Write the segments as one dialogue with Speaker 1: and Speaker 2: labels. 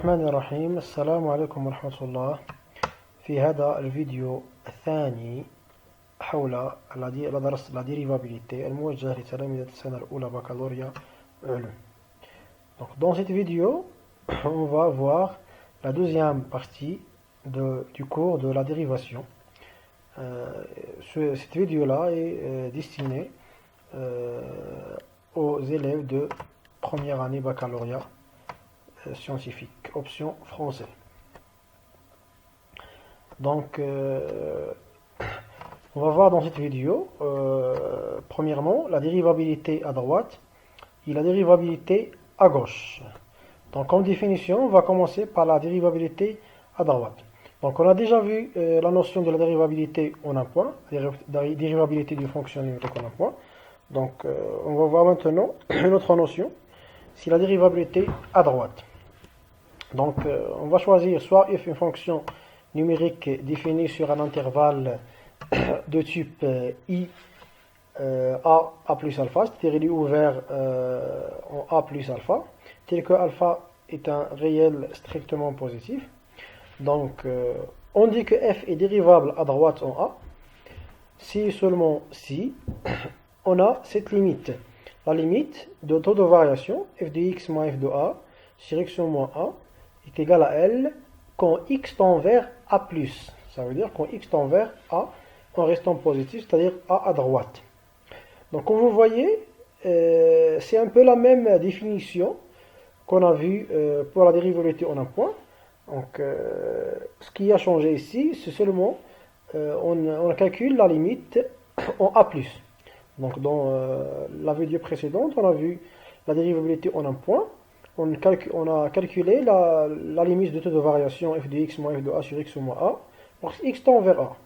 Speaker 1: الرحمن الرحيم. السلام عليكم ورحمة الله. في هذا الفيديو الثاني حول درس la dérivabilité الموجه لتلاميذ السنة الأولى بكالوريا علوم. Donc, dans cette vidéo, on va voir la deuxième partie du cours de la dérivation. Cette vidéo-là est destinée aux élèves de première année baccalauréat scientifique, option français. Donc, on va voir dans cette vidéo, premièrement, la dérivabilité à droite et la dérivabilité à gauche. Donc, en définition, on va commencer par la dérivabilité à droite. Donc, on a déjà vu la notion de la dérivabilité en un point, la dérivabilité d'une fonction numérique en un point. Donc, on va voir maintenant une autre notion, c'est la dérivabilité à droite. Donc, on va choisir soit f une fonction numérique définie sur un intervalle de type i a plus alpha, c'est-à-dire il est ouvert en a plus alpha, tel que alpha est un réel strictement positif. Donc, on dit que f est dérivable à droite en a, si seulement si on a cette limite, la limite de taux de variation f de x moins f de a sur x moins a est égal à L quand x tend vers A+. Ça veut dire quand x tend vers A en restant positif, c'est-à-dire A à droite. Donc comme vous voyez, c'est un peu la même définition qu'on a vu pour la dérivabilité en un point. Donc ce qui a changé ici, c'est seulement on calcule la limite en A+. Donc dans la vidéo précédente, on a vu la dérivabilité en un point. On a calculé la limite de taux de variation f de x moins f de a sur x moins a, lorsque x tend vers a.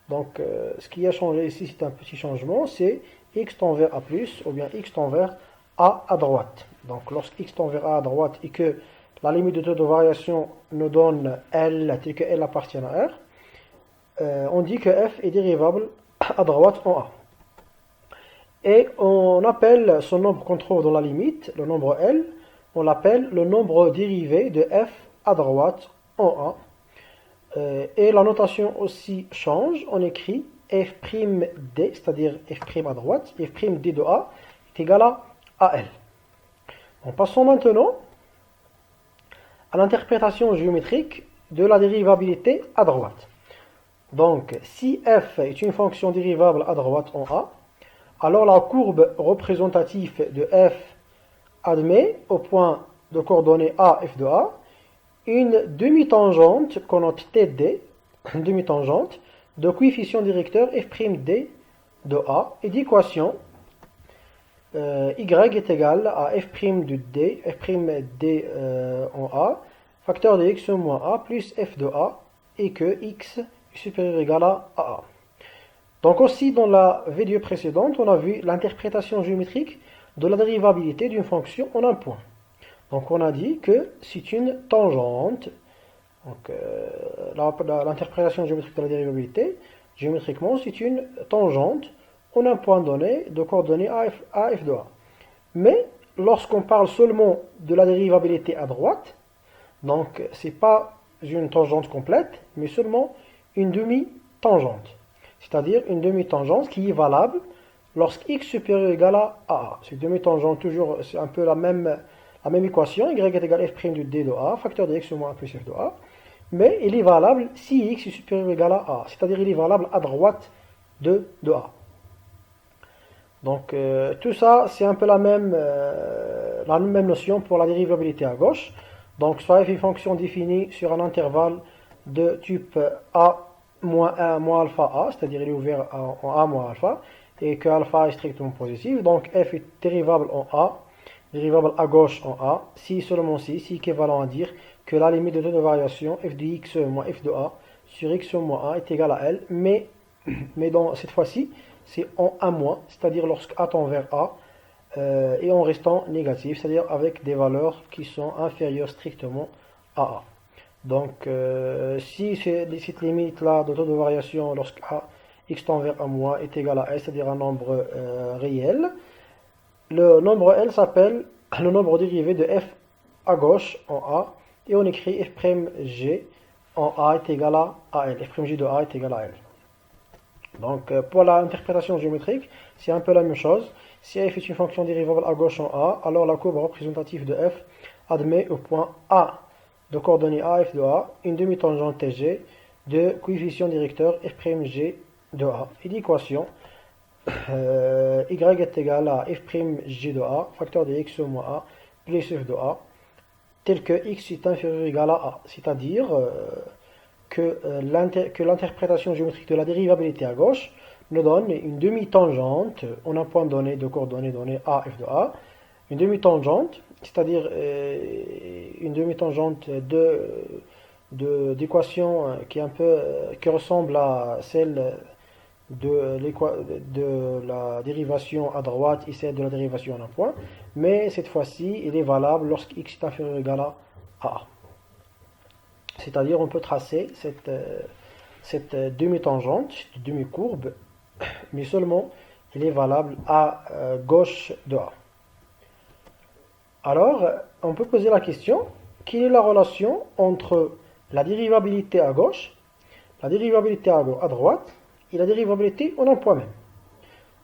Speaker 1: Donc, ce qui a changé ici, c'est un petit changement, c'est x tend vers a+, ou bien x tend vers a à droite. Donc, lorsque x tend vers a à droite et que la limite de taux de variation nous donne L, tel que L appartient à R, on dit que f est dérivable à droite en a. Et on appelle ce nombre qu'on trouve dans la limite, le nombre L, on l'appelle le nombre dérivé de f à droite en A. Et la notation aussi change. On écrit f'd, c'est-à-dire f' à droite, f'd de A est égal à L. Donc, passons maintenant à l'interprétation géométrique de la dérivabilité à droite. Donc, si f est une fonction dérivable à droite en A, alors la courbe représentative de f admet au point de coordonnées A, f de A, une demi-tangente qu'on note TD, une demi-tangente de coefficient directeur f'd de A et d'équation y est égal à f' de d, f'd en A, facteur de x moins A plus f de A et que x est supérieur ou égal à A. Donc aussi dans la vidéo précédente, on a vu l'interprétation géométrique de la dérivabilité d'une fonction en un point. Donc on a dit que c'est une tangente. Donc l'interprétation géométrique de la dérivabilité, géométriquement, c'est une tangente en un point donné de coordonnées a f de a. Mais lorsqu'on parle seulement de la dérivabilité à droite, donc c'est pas une tangente complète, mais seulement une demi-tangente. C'est-à-dire une demi-tangente qui est valable lorsque x supérieur ou égal à a. C'est demi-tangente, toujours, c'est un peu la même équation, y est égal à f' de d de a, facteur de x moins a plus f de a. Mais il est valable si x est supérieur ou égal à a. C'est-à-dire il est valable à droite de a. Donc tout ça, c'est un peu la même notion pour la dérivabilité à gauche. Donc soit f est une fonction définie sur un intervalle de type a moins 1 moins alpha a, c'est-à-dire il est ouvert en a moins alpha, et que alpha est strictement positif. Donc f est dérivable en a, dérivable à gauche en a, si seulement si équivalent à dire que la limite de taux de variation f de x moins f de a sur x moins a est égale à L, mais dans cette fois-ci, c'est en a moins, c'est-à-dire lorsque a tend vers a, et en restant négatif, c'est-à-dire avec des valeurs qui sont inférieures strictement à a. Donc, si cette limite-là de taux de variation lorsque a, x tend vers a moins est égal à L, c'est-à-dire un nombre réel, le nombre L s'appelle le nombre dérivé de f à gauche en a et on écrit f'G en A est égal à AL. F'G de A est égal à L. Donc pour l'interprétation géométrique, c'est un peu la même chose. Si f est une fonction dérivable à gauche en A, alors la courbe représentative de f admet au point A de coordonnées AF de A une demi-tangente TG de coefficient directeur f'G de A et l'équation y est égal à f'G de A, facteur de x moins A plus f de A, tel que x est inférieur ou égal à A, c'est-à-dire que l'interprétation géométrique de la dérivabilité à gauche nous donne une demi-tangente en un point donné de coordonnées données A, f de A, une demi-tangente, c'est-à-dire une demi-tangente d'équation qui ressemble à celle de la dérivation à droite et celle de la dérivation en un point, mais cette fois-ci, il est valable lorsque x est inférieur ou égal à A. C'est-à-dire, on peut tracer cette demi-tangente, demi-courbe, mais seulement il est valable à gauche de A. Alors, on peut poser la question, quelle est la relation entre la dérivabilité à gauche, la dérivabilité à droite et la dérivabilité en un point même?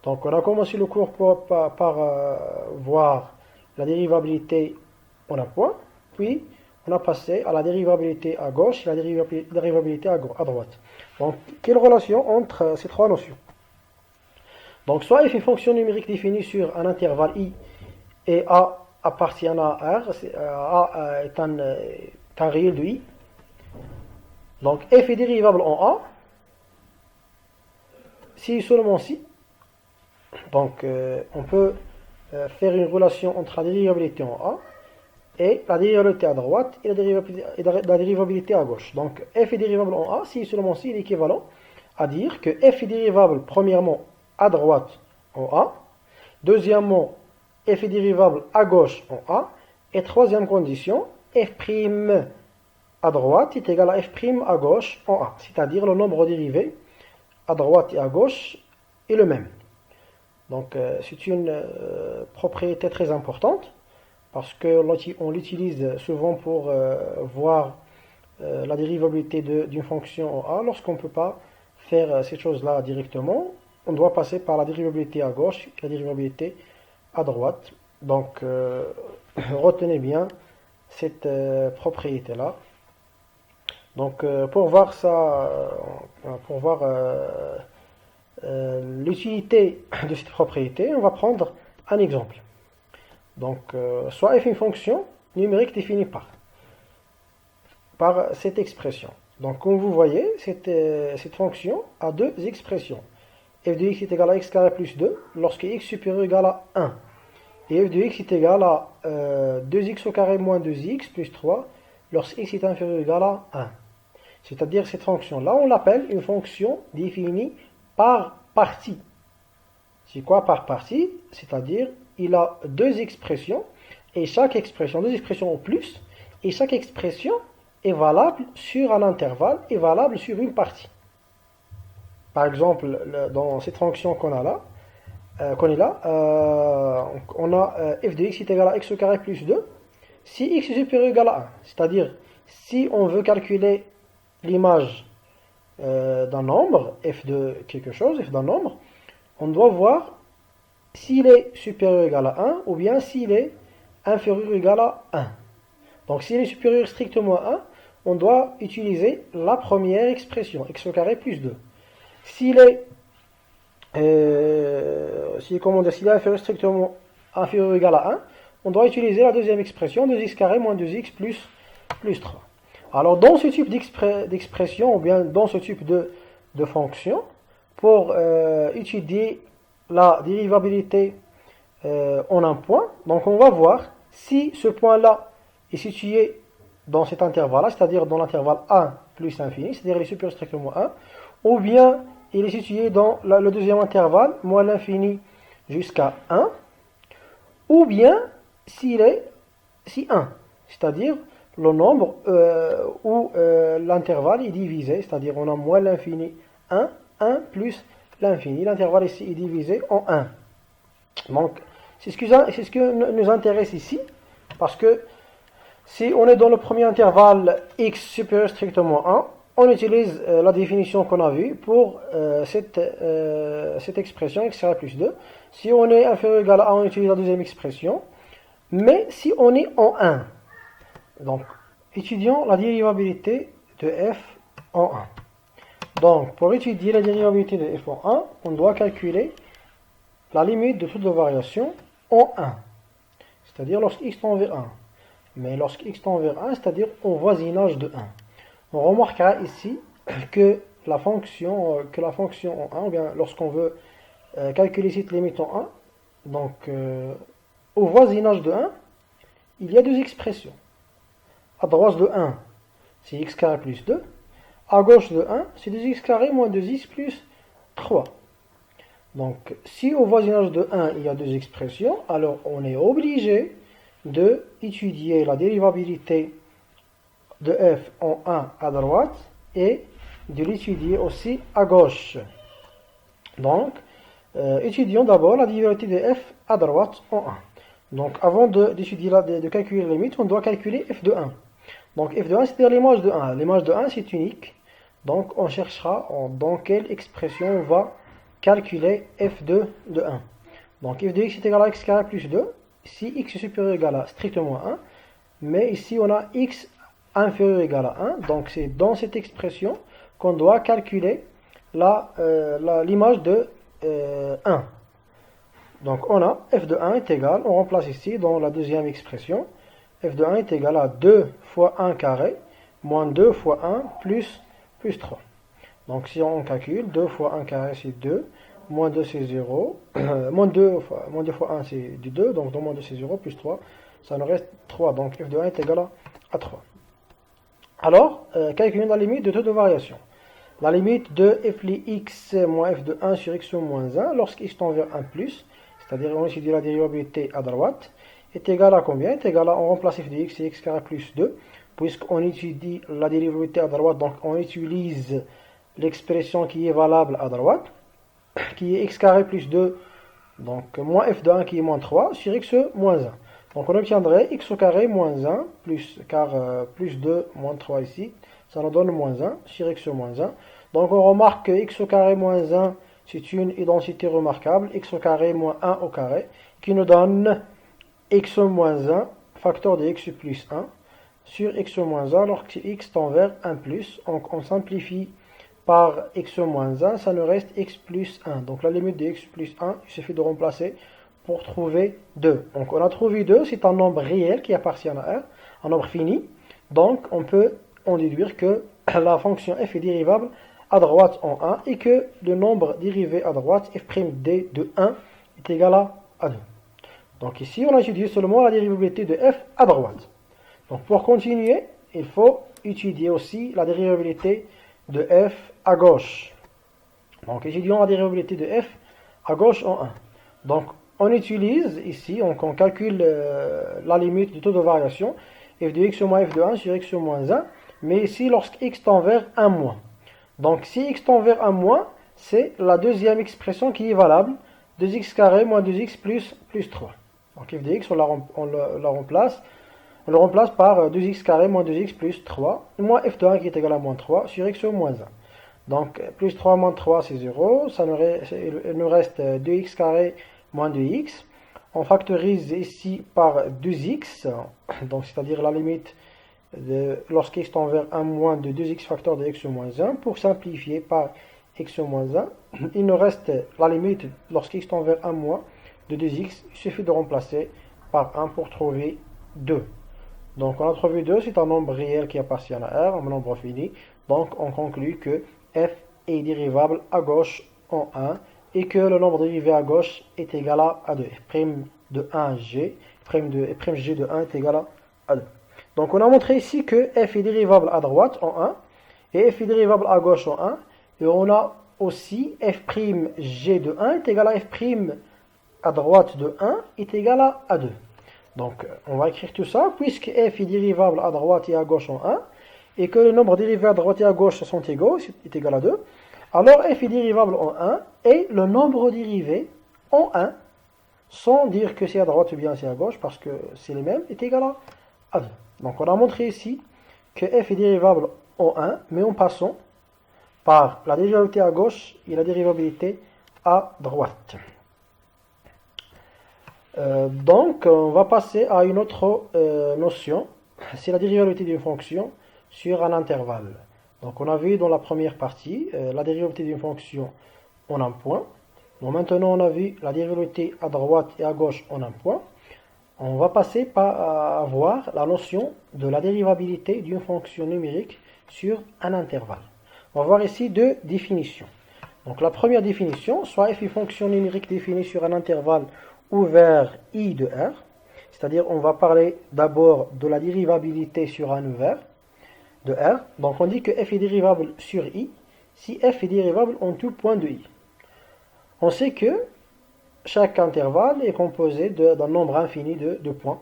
Speaker 1: Donc, on a commencé le cours par voir la dérivabilité en un point, puis on a passé à la dérivabilité à gauche et la dérivabilité à droite. Donc, quelle relation entre ces trois notions? Donc, soit f est une fonction numérique définie sur un intervalle i et a appartient à R, A est un réel de I. Donc f est dérivable en A, si et seulement si. Donc on peut faire une relation entre la dérivabilité en A et la dérivabilité à droite et la dérivabilité à gauche. Donc f est dérivable en A, si et seulement si, il est équivalent à dire que f est dérivable premièrement à droite en A, deuxièmement f est dérivable à gauche en A, et troisième condition, f' à droite est égal à f' à gauche en A, c'est-à-dire le nombre dérivé à droite et à gauche est le même. Donc c'est une propriété très importante, parce qu'on l'utilise souvent pour voir la dérivabilité d'une fonction en A. Lorsqu'on ne peut pas faire ces choses-là directement, on doit passer par la dérivabilité à gauche et la dérivabilité à droite. Donc retenez bien cette propriété-là. Donc pour voir ça, pour voir l'utilité de cette propriété, on va prendre un exemple. Donc soit f est une fonction numérique définie par cette expression. Donc comme vous voyez, cette fonction a deux expressions. F de x est égal à x carré plus 2 lorsque x est supérieur ou égal à 1. Et f de x est égal à 2x au carré moins 2x plus 3 lorsque x est inférieur ou égal à 1. C'est-à-dire cette fonction-là, on l'appelle une fonction définie par partie. C'est quoi par partie? C'est-à-dire il a deux expressions, et chaque expression, deux expressions en plus, et chaque expression est valable sur un intervalle, est valable sur une partie. Par exemple, dans cette fonction qu'on est là, on a f de x est égal à x au carré plus 2, si x est supérieur ou égal à 1. C'est-à-dire, si on veut calculer l'image d'un nombre, f de quelque chose, f d'un nombre, on doit voir s'il est supérieur ou égal à 1, ou bien s'il est inférieur ou égal à 1. Donc, s'il est supérieur strictement à 1, on doit utiliser la première expression, x au carré plus 2. S'il est inférieur strictement inférieur ou égal à 1, on doit utiliser la deuxième expression, 2x carré moins 2x plus 3. Alors, dans ce type d'expression, ou bien dans ce type de fonction, pour étudier la dérivabilité en un point, donc on va voir si ce point-là est situé dans cet intervalle-là, c'est-à-dire dans l'intervalle 1 plus infini, c'est-à-dire il est supérieur strictement à 1, ou bien il est situé dans le deuxième intervalle, moins l'infini jusqu'à 1, ou bien si 1, c'est-à-dire le nombre où l'intervalle est divisé, c'est-à-dire on a moins l'infini 1, 1 plus l'infini, l'intervalle ici est divisé en 1. Donc c'est ce que nous intéresse ici, parce que Si on est dans le premier intervalle x supérieur strictement 1, on utilise la définition qu'on a vue pour cette expression x carré plus 2. Si on est inférieur ou égal à 1, on utilise la deuxième expression. Mais si on est en 1, donc étudions la dérivabilité de f en 1. Donc pour étudier la dérivabilité de f en 1, on doit calculer la limite de toute variation en 1. C'est-à-dire lorsque x tend vers 1. Mais lorsque x tend vers 1, c'est-à-dire au voisinage de 1. On remarquera ici que la fonction en 1, ou bien lorsqu'on veut calculer cette limite en 1, donc au voisinage de 1, il y a deux expressions. À droite de 1, c'est x carré plus 2. À gauche de 1, c'est 2x carré moins 2x plus 3. Donc, si au voisinage de 1, il y a deux expressions, alors on est obligé d'étudier la dérivabilité de f en 1 à droite et de l'étudier aussi à gauche. Donc, étudions d'abord la dérivabilité de f à droite en 1. Donc, avant de calculer la limite, on doit calculer f de 1. Donc, f de 1, c'est-à-dire l'image de 1. L'image de 1, c'est unique. Donc, on cherchera dans quelle expression on va calculer f de 1. Donc, f de x est égal à x carré plus 2. Si x est supérieur ou égal à strictement 1. Mais ici, on a x inférieur ou égal à 1. Donc, c'est dans cette expression qu'on doit calculer l'image de 1. Donc, on a f de 1 est égal, on remplace ici dans la deuxième expression, f de 1 est égal à 2 fois 1 carré, moins 2 fois 1 plus 3. Donc, si on calcule, 2 fois 1 carré, c'est 2, moins 2, c'est 0, moins 2 fois 1, c'est du 2, donc dans moins 2, c'est 0, plus 3, ça nous reste 3. Donc, f de 1 est égal à 3. Alors, calculons la limite de taux de variation. La limite de f x moins f de 1 sur x moins 1, lorsque x tend vers 1 plus, c'est-à-dire on étudie la dérivabilité à droite, est égal à combien? Est égal à, on remplace f de x et x carré plus 2, puisqu'on étudie la dérivabilité à droite, donc on utilise l'expression qui est valable à droite, qui est x carré plus 2, donc moins f de 1 qui est moins 3, sur x moins 1. Donc on obtiendrait x au carré moins 1, car plus 2 moins 3 ici, ça nous donne moins 1 sur x moins 1. Donc on remarque que x au carré moins 1, c'est une identité remarquable, x au carré moins 1 au carré, qui nous donne x moins 1, facteur de x plus 1, sur x moins 1, lorsque x tend vers 1 plus. Donc on simplifie par x moins 1, ça nous reste x plus 1. Donc la limite de x plus 1, il suffit de remplacer pour trouver 2. Donc on a trouvé 2, c'est un nombre réel qui appartient à R, un nombre fini. Donc on peut en déduire que la fonction f est dérivable à droite en 1 et que le nombre dérivé à droite f'd de 1 est égal à 2. Donc ici on a étudié seulement la dérivabilité de f à droite. Donc pour continuer, il faut étudier aussi la dérivabilité de f à gauche. Donc étudions la dérivabilité de f à gauche en 1. Donc on utilise ici, on calcule la limite du taux de variation, f de x moins f de 1 sur x moins 1, mais ici lorsque x tend vers 1 moins. Donc si x tend vers 1 moins, c'est la deuxième expression qui est valable, 2x carré moins 2x plus 3. Donc f de x, on le remplace par 2x carré moins 2x plus 3, moins f de 1 qui est égal à moins 3 sur x moins 1. Donc plus 3 moins 3 c'est 0, il nous reste 2x carré moins 2x. On factorise ici par 2x, donc c'est-à-dire la limite lorsque x tend vers 1 moins de 2x facteur de x moins 1. Pour simplifier par x moins 1, il nous reste la limite lorsque x tend vers 1 moins de 2x. Il suffit de remplacer par 1 pour trouver 2. Donc on a trouvé 2, c'est un nombre réel qui appartient à R, un nombre fini. Donc on conclut que f est dérivable à gauche en 1 et que le nombre dérivé à gauche est égal à 2. F' de 1g, F'g de 1 est égal à 2. Donc on a montré ici que f est dérivable à droite en 1 et f est dérivable à gauche en 1. Et on a aussi f'g de 1 est égal à f' à droite de 1 est égal à 2. Donc on va écrire tout ça, puisque f est dérivable à droite et à gauche en 1, et que le nombre dérivé à droite et à gauche sont égaux, est égal à 2, alors f est dérivable en 1, et le nombre dérivé en 1, sans dire que c'est à droite ou bien c'est à gauche, parce que c'est les mêmes, est égal à 2. Donc on a montré ici que f est dérivable en 1, mais en passant par la dérivabilité à gauche et la dérivabilité à droite. Donc on va passer à une autre notion, c'est la dérivabilité d'une fonction sur un intervalle. Donc on a vu dans la première partie la dérivabilité d'une fonction en un point. Donc maintenant on a vu la dérivabilité à droite et à gauche en un point. On va passer par voir la notion de la dérivabilité d'une fonction numérique sur un intervalle. On va voir ici deux définitions. Donc la première définition, soit f est une fonction numérique définie sur un intervalle ouvert I de R. C'est-à-dire on va parler d'abord de la dérivabilité sur un ouvert de R. Donc on dit que f est dérivable sur I si f est dérivable en tout point de I. On sait que chaque intervalle est composé d'un nombre infini de points.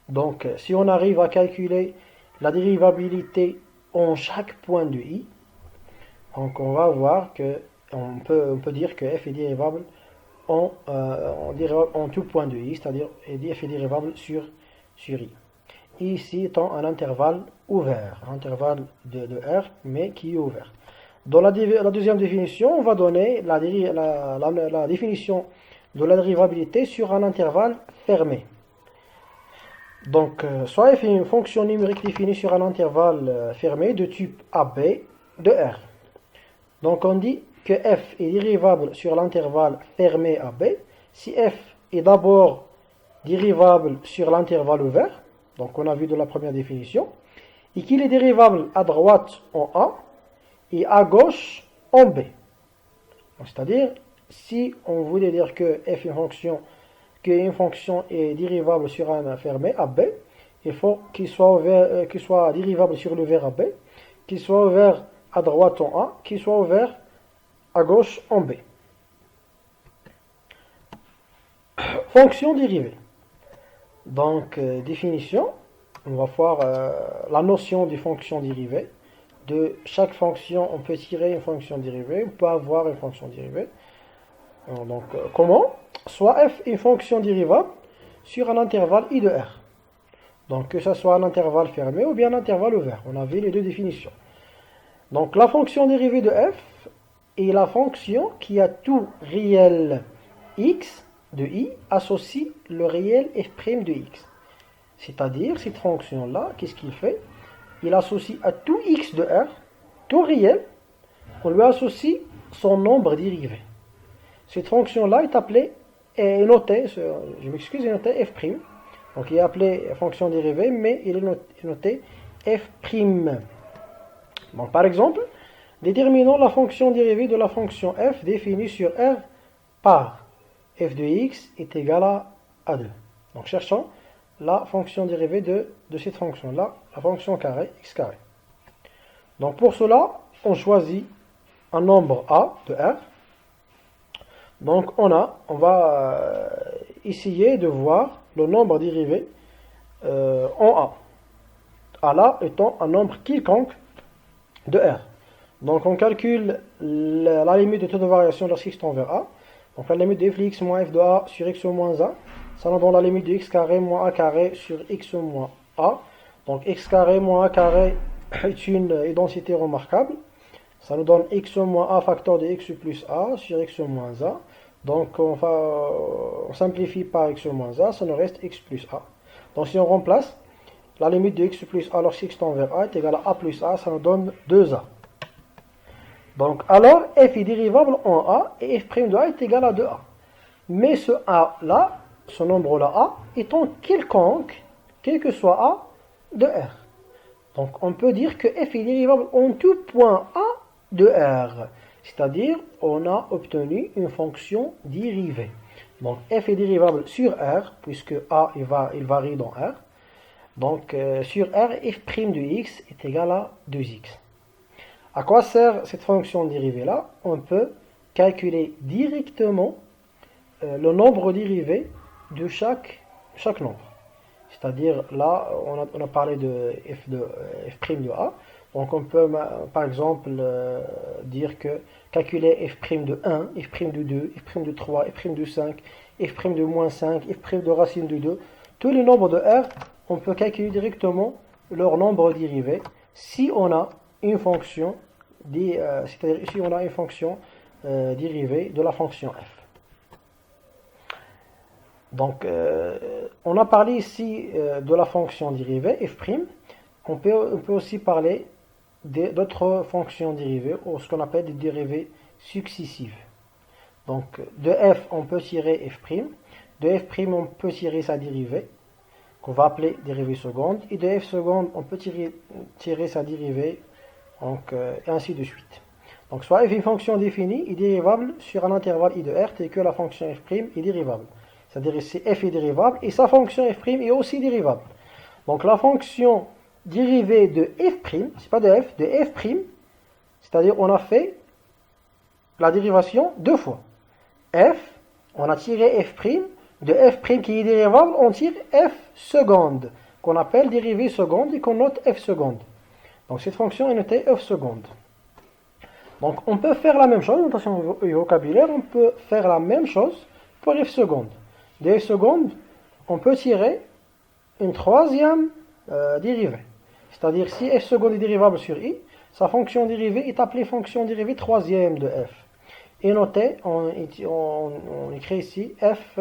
Speaker 1: Donc si on arrive à calculer la dérivabilité en chaque point de I, donc on va voir que on peut dire que f est dérivable en tout point de I, c'est-à-dire f est dérivable sur I. Ici étant un intervalle ouvert, un intervalle de R, mais qui est ouvert. Dans la deuxième définition, on va donner la définition de la dérivabilité sur un intervalle fermé. Donc, soit f est une fonction numérique définie sur un intervalle fermé de type AB de R. Donc, on dit que f est dérivable sur l'intervalle fermé AB si f est d'abord dérivable sur l'intervalle ouvert, donc on a vu de la première définition, et qu'il est dérivable à droite en A et à gauche en B. C'est-à-dire, si on voulait dire que f qu'une fonction est dérivable sur un fermé AB, il faut qu'il soit dérivable sur l'ouvert AB, qu'il soit ouvert à droite en A, qu'il soit ouvert à gauche en B. Fonction dérivée. Donc, définition, on va voir la notion de fonction dérivée. De chaque fonction, on peut tirer une fonction dérivée, on peut avoir une fonction dérivée. Donc, comment? Soit f est une fonction dérivable sur un intervalle I de R. Donc, que ce soit un intervalle fermé ou bien un intervalle ouvert. On a vu les deux définitions. Donc, la fonction dérivée de f est la fonction qui a tout réel x de I associe le réel f' de x. C'est-à-dire, cette fonction-là, qu'est-ce qu'il fait? Il associe à tout x de R, tout réel, on lui associe son nombre dérivé. Cette fonction-là est notée, je m'excuse, est notée f'. Donc il est appelé fonction dérivée, mais il est noté f'. Donc par exemple, déterminons la fonction dérivée de la fonction f définie sur R par f de x est égal à 2. Donc cherchons la fonction dérivée de cette fonction-là, la fonction carré, x carré. Donc pour cela, on choisit un nombre a de R. Donc on va essayer de voir le nombre dérivé en A. A là étant un nombre quelconque de R. Donc on calcule la limite de taux de variation lorsqu'x tend vers A. Donc la limite de f de x moins f de A sur x moins A. Ça nous donne la limite de x carré moins a carré sur x moins a. Donc x carré moins a carré est une identité remarquable. Ça nous donne x moins a facteur de x plus a sur x moins a. Donc on simplifie par x moins a, ça nous reste x plus a. Donc si on remplace, la limite de x plus a lorsque x tend vers a est égale à plus a, ça nous donne 2a. Donc alors f est dérivable en a et f' de a est égal à 2a. Mais ce a là, ce nombre-là a, étant quelconque, quel que soit a, de R. Donc on peut dire que f est dérivable en tout point a de R. C'est-à-dire, on a obtenu une fonction dérivée. Donc f est dérivable sur R, puisque a il varie dans R. Donc sur R, f' de x est égal à 2x. À quoi sert cette fonction dérivée-là? On peut calculer directement le nombre dérivé de chaque nombre. C'est-à-dire, là, on a parlé de f' de a. Donc, on peut, par exemple, dire que calculer f' de 1, f' de 2, f' de 3, f' de 5, f' de moins 5, f' de racine de 2, tous les nombres de R, on peut calculer directement leur nombre dérivé si on a une fonction, c'est-à-dire si on a une fonction dérivée de la fonction f. Donc, on a parlé ici de la fonction dérivée f'. On peut aussi parler d'autres fonctions dérivées, ou ce qu'on appelle des dérivées successives. Donc, de f, on peut tirer f'. De f', on peut tirer sa dérivée, qu'on va appeler dérivée seconde. Et de f seconde, on peut tirer sa dérivée, donc, et ainsi de suite. Donc, soit f est une fonction définie et dérivable sur un intervalle i de r, tel que la fonction f' est dérivable. C'est-à-dire ici, f est dérivable et sa fonction f' est aussi dérivable. Donc, la fonction dérivée de f', c'est pas de f, de f', c'est-à-dire on a fait la dérivation deux fois. F, on a tiré f', de f' qui est dérivable, on tire f seconde, qu'on appelle dérivée seconde et qu'on note f seconde. Donc cette fonction est notée f seconde. Donc on peut faire la même chose, notation et vocabulaire, on peut faire la même chose pour f seconde. De f seconde, on peut tirer une troisième dérivée. C'est-à-dire si f seconde est dérivable sur i, sa fonction dérivée est appelée fonction dérivée troisième de f. Et notée, on écrit ici f,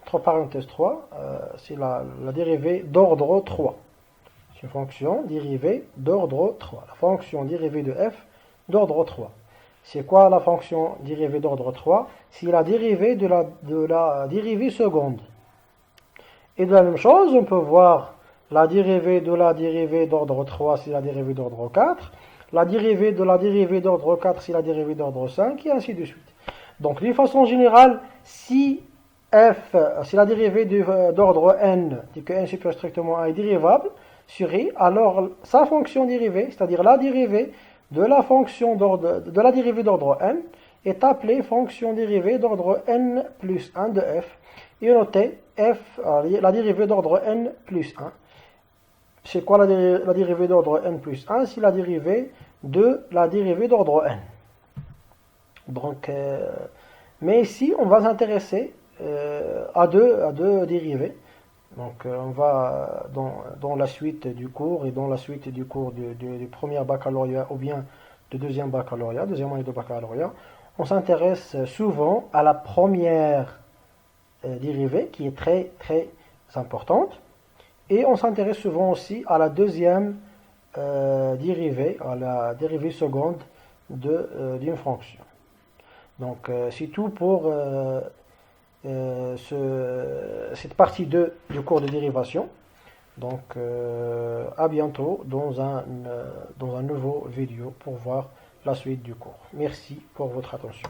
Speaker 1: entre parenthèses 3, c'est la dérivée d'ordre 3. C'est une fonction dérivée d'ordre 3. La fonction dérivée de f d'ordre 3. C'est quoi la fonction dérivée d'ordre 3? C'est la dérivée de la dérivée seconde. Et de la même chose, on peut voir la dérivée de la dérivée d'ordre 3, c'est la dérivée d'ordre 4. La dérivée de la dérivée d'ordre 4, c'est la dérivée d'ordre 5, et ainsi de suite. Donc, d'une façon générale, si f, c'est la dérivée d'ordre n, dit que n supérieur strictement à est dérivable sur i, alors sa fonction dérivée, c'est-à-dire la dérivée de la fonction de la dérivée d'ordre n, est appelée fonction dérivée d'ordre n plus 1 de f, et notez f, la dérivée d'ordre n plus 1. C'est quoi la dérivée d'ordre n plus 1? C'est la dérivée de la dérivée d'ordre n. Donc, mais ici, on va s'intéresser à deux dérivées. Donc, on va dans la suite du cours et dans la suite du cours du premier baccalauréat ou bien du deuxième baccalauréat, deuxième année de baccalauréat, on s'intéresse souvent à la première dérivée qui est très très importante. Et on s'intéresse souvent aussi à la deuxième dérivée, à la dérivée seconde d'une fonction. Donc c'est tout pour cette partie 2 du cours de dérivation. Donc à bientôt dans un nouveau vidéo pour voir la suite du cours. Merci pour votre attention.